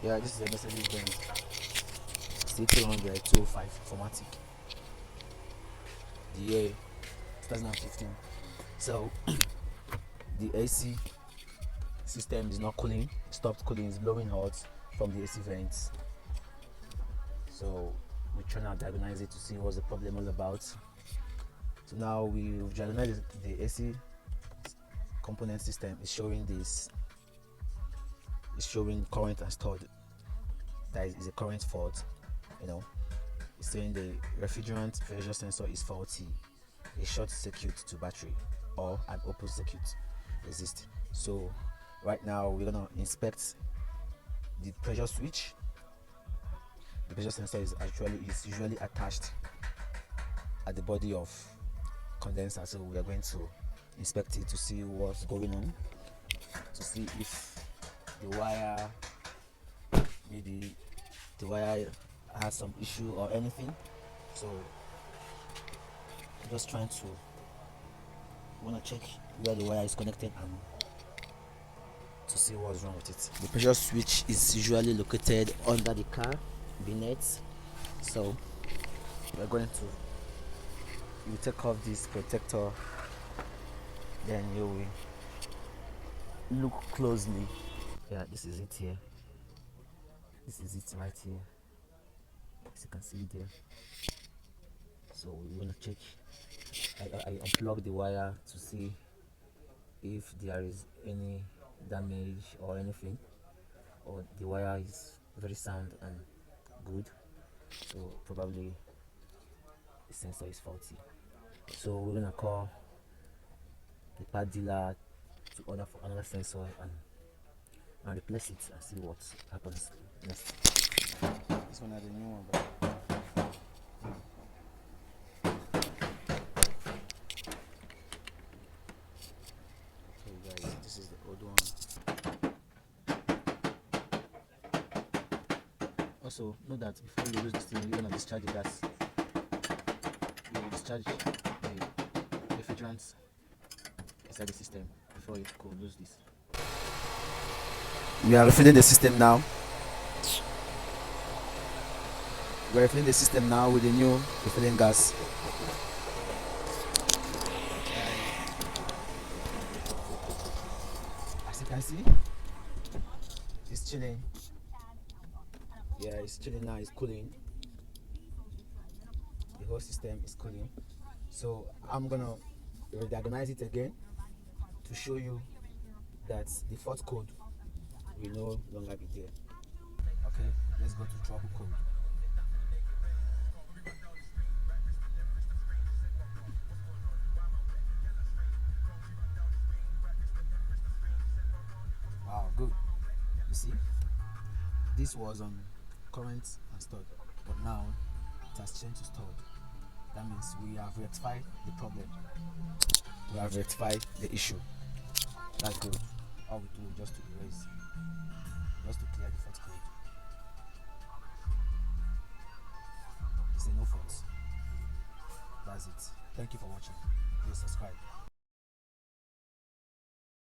Yeah, this is a Mercedes Benz C300 205 Formatic, the year 2015. So the AC system is not cooling, stopped cooling, is blowing hot from the AC vents. So we're trying to diagnose it to see what's the problem all about. So now we've diagnosed the AC component system is showing this, is showing current and stored. That is a current fault, it's saying the refrigerant pressure sensor is faulty, a short circuit to battery or an open circuit exists. So right now we're gonna inspect the pressure switch. The pressure sensor is usually attached at the body of condenser, so we are going to inspect it to see what's going on, to see if the wire, maybe the wire has some issue or anything. So I'm just trying to want to check where the wire is connected and to see what's wrong with it. The pressure switch is usually located under the car bonnet, so we're going to, you take off this protector, then you will look closely. Yeah, this is it here. This is it right here, as you can see there. So we're gonna check. I unplug the wire to see if there is any damage or anything, or the wire is very sound and good, so probably the sensor is faulty. So we're gonna call the part dealer to order for another sensor and replace it and see what happens next. This one has a new one, but okay guys, this is the old one. Also note that before you use this thing, you're gonna discharge the gas. You will discharge the refrigerants inside the system before you could lose this. We are refilling the system now. We're refilling the system now with the new refilling gas. As you can see, it's chilling. Yeah, it's chilling now, it's cooling. The whole system is cooling. So I'm gonna diagnose it again to show you that the fault code will no longer be there. Okay, let's go to trouble code. Wow, good. You see, this was on current and stored, but now it has changed to stored. That means we have rectified the problem. We have rectified the issue. That's good. All we do is just to erase, just to clear the fault code. It's a no fault. That's it. Thank you for watching. Please subscribe.